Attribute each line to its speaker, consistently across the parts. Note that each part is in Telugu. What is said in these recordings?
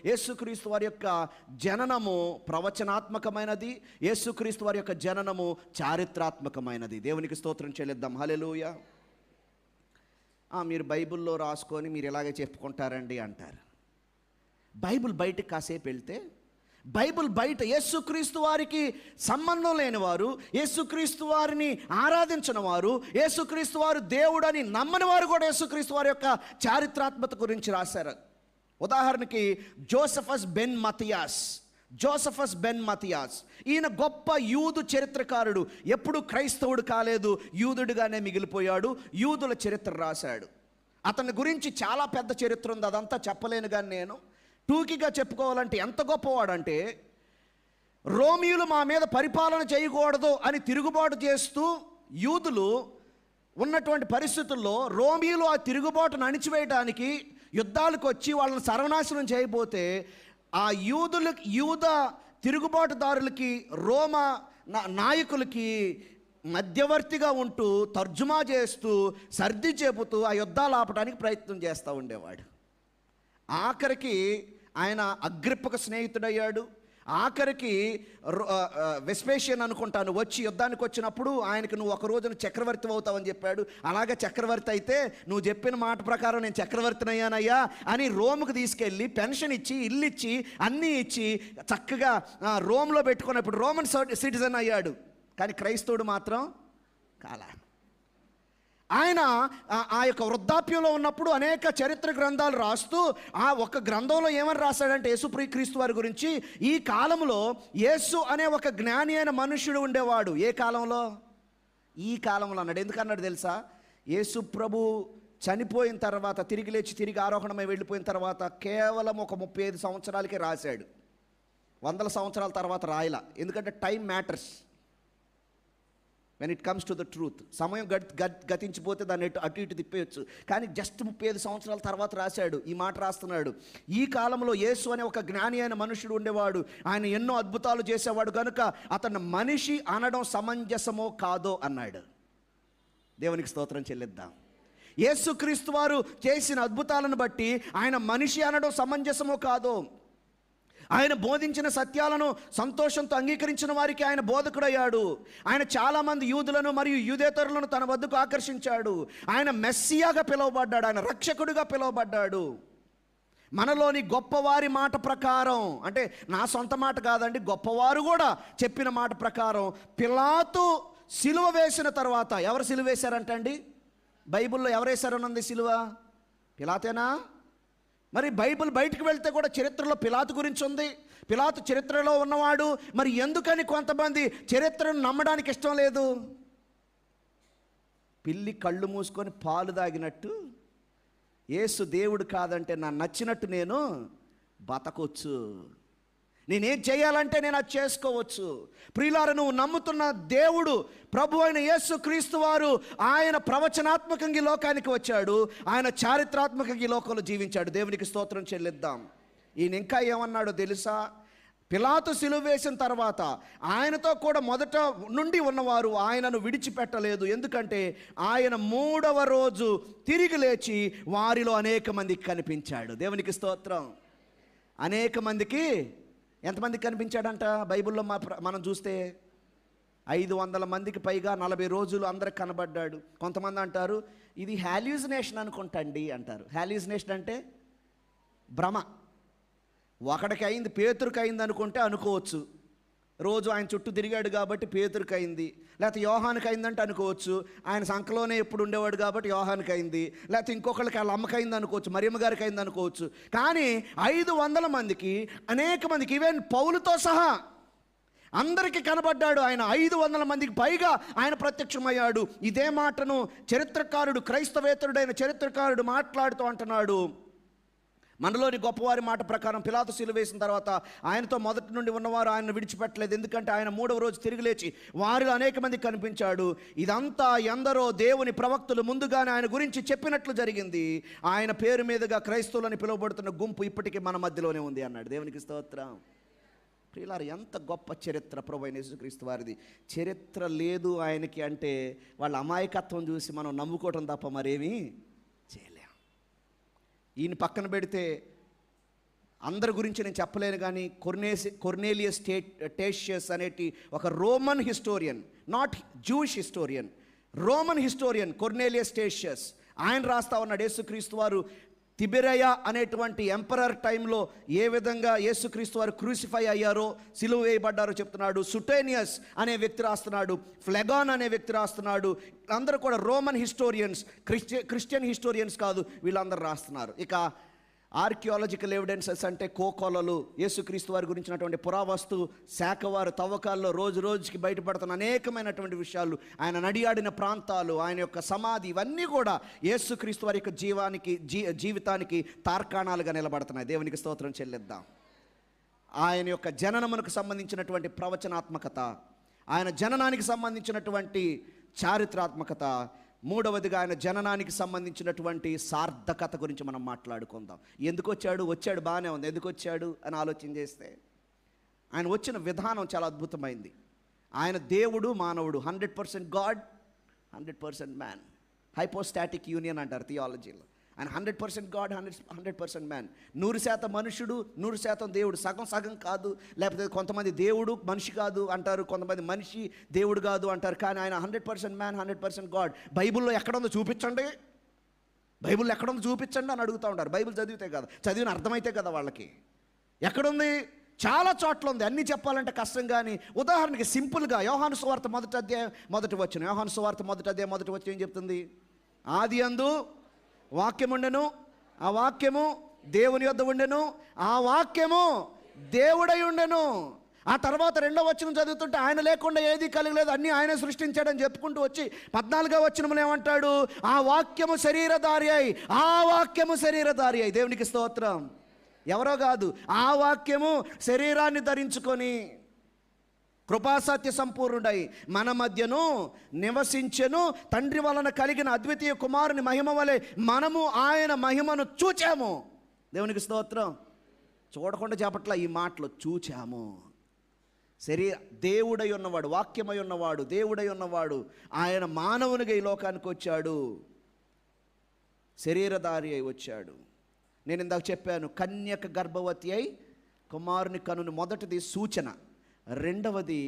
Speaker 1: యేసుక్రీస్తు వారి యొక్క జననము ప్రవచనాత్మకమైనది, యేసుక్రీస్తు వారి యొక్క జననము చారిత్రాత్మకమైనది. దేవునికి స్తోత్రం చెల్లిద్దాం. హల్లెలూయా. మీరు బైబిల్లో రాసుకొని మీరు ఇలాగే చెప్పుకుంటారండి అంటారు. బైబిల్ బయటకు కాసేపు వెళ్తే, బైబిల్ బయట యేసుక్రీస్తు వారికి సంబంధం లేని వారు, యేసుక్రీస్తు వారిని ఆరాధించిన వారు, యేసుక్రీస్తు వారు దేవుడని నమ్మని వారు కూడా యేసుక్రీస్తు వారి యొక్క చారిత్రాత్మకత గురించి రాశారు. ఉదాహరణకి జోసెఫస్ బెన్ మతియాస్, ఈయన గొప్ప యూదు చరిత్రకారుడు. ఎప్పుడు క్రైస్తవుడు కాలేదు, యూదుడిగానే మిగిలిపోయాడు. యూదుల చరిత్ర రాశాడు. అతని గురించి చాలా పెద్ద చరిత్ర ఉంది, అదంతా చెప్పలేను. కానీ నేను టూకీగా చెప్పుకోవాలంటే ఎంత గొప్పవాడంటే, రోమియులు మా మీద పరిపాలన చేయకూడదు అని తిరుగుబాటు చేస్తూ యూదులు ఉన్నటువంటి పరిస్థితుల్లో రోమియులు ఆ తిరుగుబాటును అణిచివేయడానికి యుద్ధాలకు వచ్చి వాళ్ళని సర్వనాశనం చేయబోతే, ఆ యూద తిరుగుబాటుదారులకి రోమా నాయకులకి మధ్యవర్తిగా ఉంటూ తర్జుమా చేస్తూ సర్ది చెబుతూ ఆ యుద్ధాలు ఆపడానికి ప్రయత్నం చేస్తూ ఉండేవాడు. ఆఖరికి ఆయన అగ్రిప్పకు స్నేహితుడయ్యాడు. ఆఖరికి వెస్పేషియన్ అనుకుంటాను వచ్చి యుద్ధానికి వచ్చినప్పుడు ఆయనకి నువ్వు ఒక రోజున చక్రవర్తి అవుతావని చెప్పాడు. అలాగే చక్రవర్తి అయితే నువ్వు చెప్పిన మాట ప్రకారం నేను చక్రవర్తిని అయ్యానయ్యా అని రోమ్కి తీసుకెళ్ళి పెన్షన్ ఇచ్చి, ఇల్లు ఇచ్చి, అన్నీ ఇచ్చి చక్కగా రోమ్లో పెట్టుకున్నప్పుడు రోమన్ సిటిజన్ అయ్యాడు. కానీ క్రైస్తవుడు మాత్రం కాలా. ఆయన ఆ యొక్క వృద్ధాప్యంలో ఉన్నప్పుడు అనేక చరిత్ర గ్రంథాలు రాస్తూ ఆ ఒక గ్రంథంలో ఏమని రాశాడంటే యేసుక్రీస్తు వారి గురించి, ఈ కాలంలో యేసు అనే ఒక జ్ఞాని అయిన మనుష్యుడు ఉండేవాడు. ఏ కాలంలో? ఈ కాలంలో అన్నాడు. ఎందుకన్నాడు తెలుసా? యేసు ప్రభు చనిపోయిన తర్వాత, తిరిగి లేచి తిరిగి ఆరోహణమై వెళ్ళిపోయిన తర్వాత కేవలం ఒక 35 సంవత్సరాలకే రాశాడు. 100 సంవత్సరాల తర్వాత రాయలా. ఎందుకంటే time matters when it comes to the truth. సమయం గతించిపోతే దాన్ని అటు ఇటు తిప్పేయచ్చు. కానీ జస్ట్ 35 సంవత్సరాల తర్వాత రాశాడు. ఈ మాట రాస్తున్నాడు, ఈ కాలంలో యేసు అనే ఒక జ్ఞాని అయిన మనుషుడు ఉండేవాడు. ఆయన ఎన్నో అద్భుతాలు చేసేవాడు కనుక అతను మనిషి అనడం సమంజసమో కాదో అన్నాడు. దేవునికి స్తోత్రం చెల్లిద్దాం. యేసుక్రీస్తు వారు చేసిన అద్భుతాలను బట్టి ఆయన మనిషి అనడం సమంజసమో కాదో, ఆయన బోధించిన సత్యాలను సంతోషంతో అంగీకరించిన వారికి ఆయన బోధకుడయ్యాడు. ఆయన చాలామంది యూదులను మరియు యూదేతరులను తన వద్దకు ఆకర్షించాడు. ఆయన మెస్సియాగా పిలువబడ్డాడు, ఆయన రక్షకుడిగా పిలువబడ్డాడు. మనలోని గొప్పవారి మాట ప్రకారం, అంటే నా సొంత మాట కాదండి, గొప్పవారు కూడా చెప్పిన మాట ప్రకారం పిలాతు సిలువ వేసిన తర్వాత, ఎవరు సిలువ వేశారంటండి? బైబిల్లో ఎవరు వేశారనుంది సిలువ? పిలాతేనా? మరి బైబిల్ బయటకు వెళ్తే కూడా చరిత్రలో పిలాతు గురించి ఉంది. పిలాతు చరిత్రలో ఉన్నవాడు. మరి ఎందుకని కొంతమంది చరిత్రను నమ్మడానికి ఇష్టం లేదు? పిల్లి కళ్ళు మూసుకొని పాలు తాగినట్టు యేసు దేవుడు కాదంటే నా నచ్చినట్టు నేను బతకొచ్చు, నేనేం చేయాలంటే నేను అది చేసుకోవచ్చు. ప్రియులారా, నువ్వు నమ్ముతున్న దేవుడు ప్రభు అయిన యేసుక్రీస్తు వారు ఆయన ప్రవచనాత్మకంగా ఈ లోకానికి వచ్చాడు. ఆయన చారిత్రాత్మకంగా ఈ లోకంలో జీవించాడు. దేవునికి స్తోత్రం చెల్లిద్దాం. ఈయన ఇంకా ఏమన్నాడో తెలుసా? పిలాతు సిలువ వేసిన తర్వాత ఆయనతో కూడా మొదట నుండి ఉన్నవారు ఆయనను విడిచిపెట్టలేదు. ఎందుకంటే ఆయన 3వ రోజు తిరిగి లేచి వారిలో అనేక మందికి కనిపించాడు. దేవునికి స్తోత్రం. అనేక మందికి, ఎంతమందికి కనిపించాడంట? బైబిల్లో మనం చూస్తే 500 మందికి పైగా 40 రోజులు అందరికి కనబడ్డాడు. కొంతమంది అంటారు ఇది హాల్యూసినేషన్ అనుకుంటండి అంటారు. హాల్యూసినేషన్ అంటే భ్రమ. ఒకడికి అయింది, పేతురుకి అయింది అనుకుంటే అనుకోవచ్చు. రోజు ఆయన చుట్టూ తిరిగాడు కాబట్టి పేతురుకి అయింది. లేకపోతే యోహానికి అయిందంటే అనుకోవచ్చు, ఆయన సంఖలోనే ఎప్పుడు ఉండేవాడు కాబట్టి యోహానికి అయింది. లేకపోతే ఇంకొకరికి వాళ్ళ అమ్మకి అయింది అనుకోవచ్చు, మరియమ్మ గారికి అయింది అనుకోవచ్చు. కానీ 500 మందికి, అనేక మందికి, ఈవెన్ పౌలుతో సహా అందరికీ కనబడ్డాడు. ఆయన 500 మందికి పైగా ఆయన ప్రత్యక్షమయ్యాడు. ఇదే మాటను చరిత్రకారుడు, క్రైస్తవేతరుడైన చరిత్రకారుడు మాట్లాడుతూ అంటున్నాడు, మనలోని గొప్పవారి మాట ప్రకారం పిలాతు సిలువ వేసిన తర్వాత ఆయనతో మొదటి నుండి ఉన్నవారు ఆయన విడిచిపెట్టలేదు. ఎందుకంటే ఆయన 3వ రోజు తిరిగి లేచి వారిలో అనేక మందికి కనిపించాడు. ఇదంతా ఎందరో దేవుని ప్రవక్తలు ముందుగానే ఆయన గురించి చెప్పినట్లు జరిగింది. ఆయన పేరు మీదుగా క్రైస్తవులని పిలువబడుతున్న గుంపు ఇప్పటికీ మన మధ్యలోనే ఉంది అన్నాడు. దేవునికి స్తోత్రం. ప్రియులారా, ఎంత గొప్ప చరిత్ర ప్రభువైన యేసుక్రీస్తు వారిది. చరిత్ర లేదు ఆయనకి అంటే వాళ్ళ అమాయకత్వం చూసి మనం నమ్ముకోవటం తప్ప మరేమీ చేయలేం. ఈయన పక్కన పెడితే అందరి గురించి నేను చెప్పలేను, కానీ కొర్నేలియస్ టేషియస్ అనేటి ఒక Roman historian, not Jewish historian, Roman historian Cornelius Tacitus, ఆయన రాస్తా ఉన్నాడు యేసుక్రీస్తు వారు తిబెరయ అనేటువంటి ఎంపరర్ టైంలో ఏ విధంగా యేసుక్రీస్తు వారు క్రూసిఫై అయ్యారో, సిలువ వేయబడ్డారో చెప్తున్నాడు. సుటేనియస్ అనే వ్యక్తి రాస్తున్నాడు, ఫ్లెగాన్ అనే వ్యక్తి రాస్తున్నాడు. అందరూ కూడా రోమన్ హిస్టోరియన్స్, క్రిస్టియన్ హిస్టోరియన్స్ కాదు, వీళ్ళందరూ రాస్తున్నారు. ఇక ఆర్కియాలజికల్ ఎవిడెన్సెస్ అంటే కోకొలలు, యేసుక్రీస్తు వారి గురించినటువంటి పురావస్తు శాఖవారు తవ్వకాల్లో రోజు రోజుకి బయటపడుతున్న అనేకమైనటువంటి విషయాలు, ఆయన నడియాడిన ప్రాంతాలు, ఆయన యొక్క సమాధి, ఇవన్నీ కూడా యేసుక్రీస్తు వారి యొక్క జీవితానికి తార్కాణాలుగా నిలబడుతున్నాయి. దేవునికి స్తోత్రం చెల్లిద్దాం. ఆయన యొక్క జననమునకు సంబంధించినటువంటి ప్రవచనాత్మకత, ఆయన జననానికి సంబంధించినటువంటి చారిత్రాత్మకత, మూడవదిగా ఆయన జననానికి సంబంధించినటువంటి సార్థకత గురించి మనం మాట్లాడుకుందాం. ఎందుకు వచ్చాడు బాగానే ఉంది, ఎందుకు వచ్చాడు అని ఆలోచన చేస్తే ఆయన వచ్చిన విధానం చాలా అద్భుతమైంది. ఆయన దేవుడు మానవుడు, 100% గాడ్, 100% మ్యాన్. హైపోస్టాటిక్ యూనియన్ అంటారు థియాలజీలో. ఆయన 100% గాడ్, 100% మ్యాన్. 100% మనుషుడు, 100% దేవుడు. సగం కాదు. లేకపోతే కొంతమంది దేవుడు మనిషి కాదు అంటారు, కొంతమంది మనిషి దేవుడు కాదు అంటారు. కానీ ఆయన 100% మ్యాన్, 100% గాడ్. బైబిల్లో ఎక్కడుందో చూపించండి, బైబిల్లో ఎక్కడుందో చూపించండి అని అడుగుతూ ఉంటారు. బైబిల్ చదివితే కదా, చదివిన అర్థమైతే కదా వాళ్ళకి. ఎక్కడుంది? చాలా చోట్ల ఉంది. అన్నీ చెప్పాలంటే కష్టం. కానీ ఉదాహరణకి సింపుల్గా యోహాను సువార్త 1వ అధ్యాయం 1వ వచనం, యోహాను సువార్త 1వ అధ్యాయం 1వ వచనం ఏం చెప్తుంది? ఆది యందు వాక్యం ఉండెను, ఆ వాక్యము దేవుని యొద్ద ఉండెను, ఆ వాక్యము దేవుడై ఉండెను. ఆ తర్వాత 2వ వచనం చదువుతుంటే ఆయన లేకుండా ఏది కలగలేదు, అన్నీ ఆయన సృష్టించాడని చెప్పుకుంటూ వచ్చి 14వ వచనంలో ఏమంటాడు? ఆ వాక్యము శరీరధారి అయి, ఆ వాక్యము శరీరధారి అయి. దేవునికి స్తోత్రం. ఎవరో కాదు, ఆ వాక్యము శరీరాన్ని ధరించుకొని కృపాసత్య సంపూర్ణుడై మన మధ్యను నివసించెను. తండ్రి వలన కలిగిన అద్వితీయ కుమారుని మహిమ వలె మనము ఆయన మహిమను చూచాము. దేవునికి స్తోత్రం. చూడకుండా చెప్పట్లా ఈ మాటలు, చూచాము. దేవుడై ఉన్నవాడు, వాక్యమై ఉన్నవాడు, దేవుడై ఉన్నవాడు ఆయన మానవునిగా ఈ లోకానికి వచ్చాడు, శరీరధారి అయి వచ్చాడు. నేను ఇందాక చెప్పాను, కన్యక గర్భవతి అయి కుమారుని కనుని. మొదటిది సూచన, రెండవది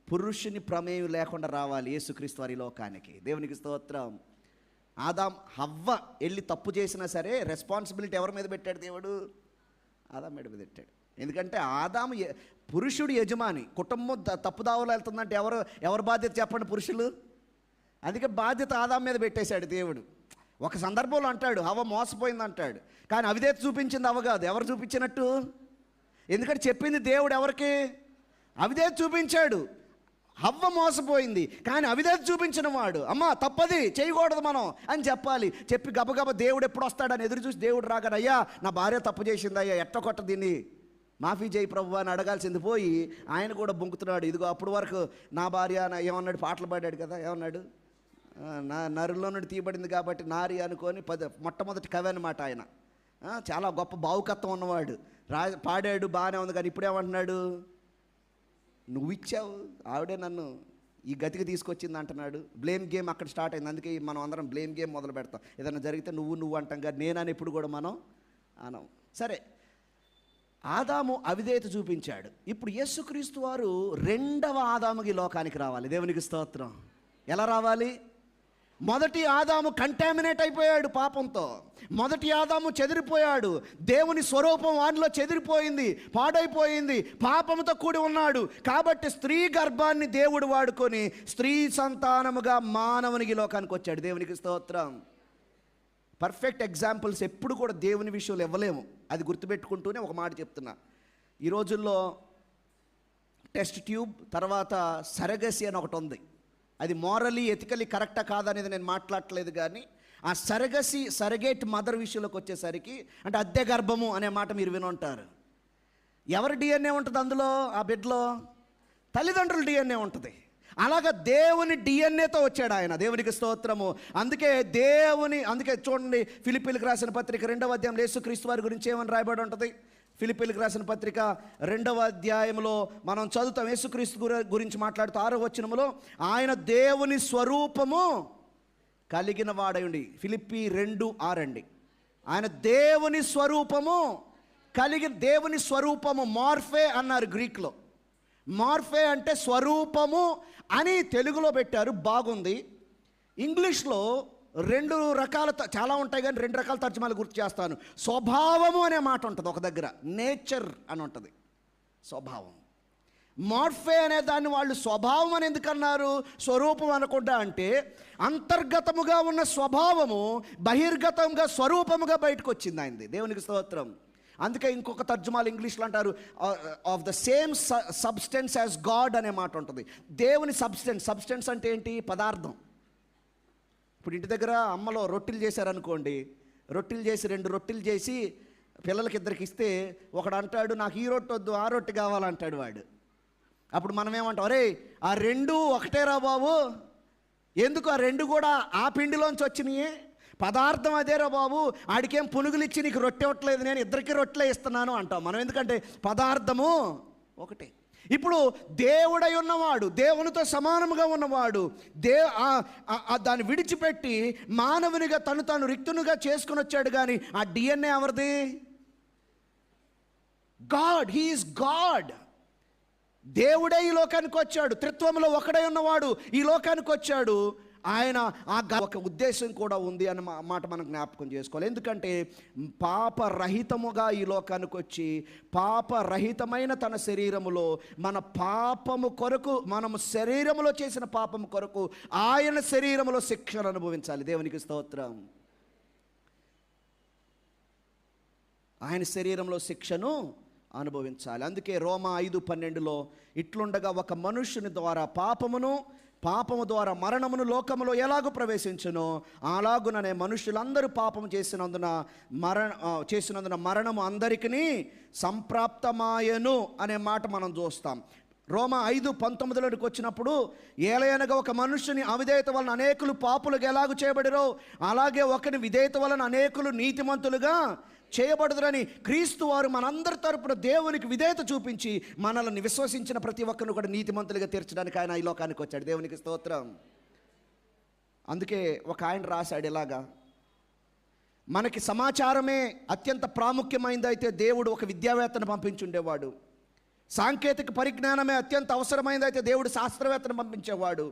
Speaker 1: పురుషుని ప్రమేయం లేకుండా రావాలి యేసుక్రీస్తు వారి లోకానికి. దేవునికి స్తోత్రం. ఆదాం హవ్వ వెళ్ళి తప్పు చేసినా సరే రెస్పాన్సిబిలిటీ ఎవరి మీద పెట్టాడు? దేవుడు ఆదాం మీద పెట్టాడు. ఎందుకంటే ఆదాము పురుషుడు యజమాని, కుటుంబం తప్పుదావలో వెళ్తుందంటే ఎవరు బాధ్యత చెప్పండి? పురుషులు. అందుకే బాధ్యత ఆదాం మీద పెట్టేశాడు దేవుడు. ఒక సందర్భంలో అంటాడు హవ్వ మోసపోయింది అంటాడు, కానీ అవిధేయత చూపించింది అవ్వ కాదు. ఎవరు చూపించినట్టు? ఎందుకంటే చెప్పింది దేవుడు ఎవరికి? అవిధేయత చూపించాడు. హవ్వ మోసపోయింది, కానీ అవిధేయత చూపించిన వాడు అమ్మ తప్పది, చేయకూడదు మనం అని చెప్పాలి. చెప్పి గబగబ దేవుడు ఎప్పుడు వస్తాడని ఎదురు చూసి దేవుడు రాగానే, అయ్యా నా భార్య తప్పు చేసింది అయ్యా, ఎట్ట కొట్ట దీన్ని మాఫీ చేయి ప్రభు అని అడగాల్సింది పోయి ఆయన కూడా బొంకుతున్నాడు. ఇదిగో అప్పుడు వరకు నా భార్య ఏమన్నాడు? పాటలు పాడాడు కదా, ఏమన్నాడు? నా నరులో నుండి తీయబడింది కాబట్టి నారి అనుకొని మొట్టమొదటి కవి అనమాట ఆయన. చాలా గొప్ప భావుకత్వం ఉన్నవాడు. పాడాడు, బాగానే ఉంది. కానీ ఇప్పుడేమంటున్నాడు? నువ్వు ఇచ్చావు, ఆవిడే నన్ను ఈ గతికి తీసుకొచ్చింది అంటున్నాడు. బ్లేమ్ గేమ్ అక్కడ స్టార్ట్ అయింది. అందుకే మనం అందరం బ్లేమ్ గేమ్ మొదలు పెడతాం. ఏదైనా జరిగితే నువ్వు అంటాం, కానీ నేనని ఎప్పుడు కూడా మనం అనం. సరే, ఆదాము అవిధేయత చూపించాడు. ఇప్పుడు యేసుక్రీస్తు వారు 2వ ఆదాముకి లోకానికి రావాలి. దేవునికి స్తోత్రం. ఎలా రావాలి? మొదటి ఆదాము కంటామినేట్ అయిపోయాడు పాపంతో. మొదటి ఆదాము చెదిరిపోయాడు. దేవుని స్వరూపం వానిలో చెదిరిపోయింది, పాడైపోయింది, పాపంతో కూడి ఉన్నాడు. కాబట్టి స్త్రీ గర్భాన్ని దేవుడు వాడుకొని స్త్రీ సంతానముగా మానవునికి లోకానికి వచ్చాడు. దేవునికి స్తోత్రం. పర్ఫెక్ట్ ఎగ్జాంపుల్స్ ఎప్పుడు కూడా దేవుని విషయంలో ఇవ్వలేము. అది గుర్తుపెట్టుకుంటూనే ఒక మాట చెప్తున్నా. ఈ రోజుల్లో టెస్ట్ ట్యూబ్ తర్వాత సరగసి అని ఒకటి ఉంది. అది మోరలీ ఎథికలీ కరెక్టా కాదనేది నేను మాట్లాడట్లేదు. కానీ ఆ సరగేట్ మదర్ విషయంలోకి వచ్చేసరికి, అంటే అద్దె గర్భము అనే మాట మీరు వినుంటారు. ఎవరి డిఎన్ఏ ఉంటుంది అందులో? ఆ బిడ్డలో తల్లిదండ్రుల డిఎన్ఏ ఉంటుంది. అలాగా దేవుని డిఎన్ఏతో వచ్చాడు ఆయన. దేవునికి స్తోత్రము. అందుకే చూడండి, ఫిలిప్పీలకు రాసిన పత్రిక 2వ అధ్యాయంలో యేసుక్రీస్తు వారి గురించి ఏమని రాయబడి ఉంటుంది? ఫిలిప్పీలకు రాసిన పత్రిక 2వ అధ్యాయంలో మనం చదువుతాం. యేసుక్రీస్తు గురించి మాట్లాడుతూ 6వ వచనంలో, ఆయన దేవుని స్వరూపము కలిగిన వాడయుండి. ఫిలిప్పీ 2:6 అండి. ఆయన దేవుని స్వరూపము కలిగిన దేవుని స్వరూపము, మార్ఫే అన్నారు గ్రీక్లో. మార్ఫే అంటే స్వరూపము అని తెలుగులో పెట్టారు, బాగుంది. ఇంగ్లీష్లో రెండు రకాల చాలా ఉంటాయి కానీ రెండు రకాల తర్జుమాలు గుర్తు చేస్తాను. స్వభావము అనే మాట ఉంటుంది ఒక దగ్గర, నేచర్ అని ఉంటుంది, స్వభావం. మార్ఫే అనే దాన్ని వాళ్ళు స్వభావం అని ఎందుకన్నారు, స్వరూపం అనకుండా అంటే అంతర్గతముగా ఉన్న స్వభావము బహిర్గతంగా స్వరూపముగా బయటకు వచ్చింది ఆయనది. దేవునికి స్తోత్రం. అందుకే ఇంకొక తర్జుమాలు ఇంగ్లీష్లో అంటారు of the same substance as God అనే మాట ఉంటుంది. దేవుని సబ్స్టెన్స్ అంటే ఏంటి, పదార్థం. ఇప్పుడు ఇంటి దగ్గర అమ్మలో రొట్టెలు చేశారనుకోండి, రొట్టెలు చేసి 2 రొట్టెలు చేసి పిల్లలకి ఇద్దరికి ఇస్తే ఒకడు అంటాడు నాకు ఈ రొట్టె వద్దు ఆ రొట్టె కావాలంటాడు వాడు. అప్పుడు మనం ఏమంటాం, అరే ఆ 2 ఒకటేరా బాబు, ఎందుకు ఆ 2 కూడా ఆ పిండిలోంచి వచ్చినాయి, పదార్థం అదేరా బాబు, ఆడికేం పునుగులు ఇచ్చి నీకు రొట్టె ఇవ్వట్లేదు, నేను ఇద్దరికి రొట్టెలే ఇస్తున్నాను అంటాం మనం. ఎందుకంటే పదార్థము ఒకటే. ఇప్పుడు దేవుడై ఉన్నవాడు, దేవునితో సమానముగా ఉన్నవాడు, దాన్ని విడిచిపెట్టి మానవునిగా తను రిక్తునిగా చేసుకుని వచ్చాడు. కానీ ఆ DNA ఎవరిది, గాడ్. He's God. దేవుడే ఈ లోకానికి వచ్చాడు, త్రిత్వంలో ఒకడై ఉన్నవాడు ఈ లోకానికి వచ్చాడు. ఆయన ఒక ఉద్దేశం కూడా ఉంది అన్న మాట మనం జ్ఞాపకం చేసుకోవాలి. ఎందుకంటే పాపరహితముగా ఈ లోకానికి వచ్చి పాపరహితమైన తన శరీరములో మన పాపము కొరకు, మనము శరీరములో చేసిన పాపము కొరకు ఆయన శరీరములో శిక్షను అనుభవించాలి. దేవునికి స్తోత్రం. ఆయన శరీరంలో శిక్షను అనుభవించాలి. అందుకే రోమా 5:12లో ఇట్లుండగా ఒక మనుష్యుని ద్వారా పాపము ద్వారా మరణమును లోకములో ఎలాగూ ప్రవేశించునో అలాగుననే మనుషులందరూ పాపము చేసినందున మరణము అందరికీ సంప్రాప్తమాయను అనే మాట మనం చూస్తాం. రోమా 5:19లోకి వచ్చినప్పుడు ఏలయనగా ఒక మనుష్యుని అవిధేయత వలన అనేకులు పాపులుగా ఎలాగూ చేయబడిరో అలాగే ఒకని విధేయత వలన అనేకులు నీతిమంతులుగా చేయబడుదురని క్రీస్తు వారు మనందరి తరపున దేవునికి విధేయత చూపించి మనల్ని విశ్వసించిన ప్రతి ఒక్కరిని కూడా నీతిమంతులుగా తీర్చడానికి ఆయన ఈ లోకానికి వచ్చాడు. దేవునికి స్తోత్రం. అందుకే ఒక ఆయన రాశాడు ఇలాగా, మనకి సమాచారమే అత్యంత ప్రాముఖ్యమైనదైతే దేవుడు ఒక విద్యావేత్తను పంపించుండేవాడు, సాంకేతిక పరిజ్ఞానమే అత్యంత అవసరమైనదైతే దేవుడు శాస్త్రవేత్తను పంపించేవాడు,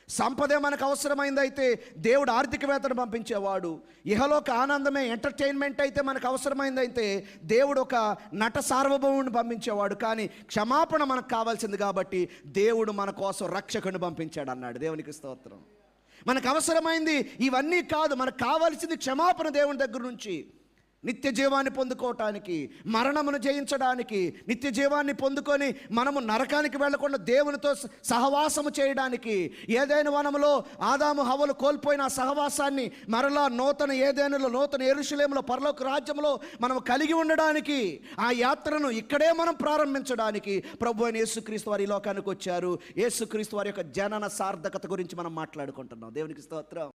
Speaker 1: సంపదే మనకు అవసరమైందైతే దేవుడు ఆర్థికవేత్తను పంపించేవాడు, ఇహలోక ఆనందమే ఎంటర్టైన్మెంట్ అయితే మనకు అవసరమైందైతే దేవుడు ఒక నట సార్వభౌముని పంపించేవాడు. కానీ క్షమాపణ మనకు కావాల్సింది కాబట్టి దేవుడు మన కోసం రక్షకుని పంపించాడు అన్నాడు. దేవునికి స్తోత్రం. మనకు అవసరమైంది ఇవన్నీ కాదు, మనకు కావాల్సింది క్షమాపణ దేవుని దగ్గర నుంచి. నిత్య జీవాన్ని పొందుకోవటానికి, మరణమును జయించడానికి, నిత్య జీవాన్ని పొందుకొని మనము నరకానికి వెళ్లకుండా దేవునితో సహవాసము చేయడానికి, ఏదైనా వనములో ఆదాము హవ్వలు కోల్పోయిన ఆ సహవాసాన్ని మరలా నూతన ఏదైనాలో, నూతన యెరూషలేములో, పరలోక రాజ్యంలో మనం కలిగి ఉండడానికి, ఆ యాత్రను ఇక్కడే మనం ప్రారంభించడానికి ప్రభు అయిన యేసుక్రీస్తు వారి లోకానికి వచ్చారు. యేసుక్రీస్తు వారి యొక్క జనన సార్థకత గురించి మనం మాట్లాడుకుంటున్నాం. దేవునికి స్తోత్రం.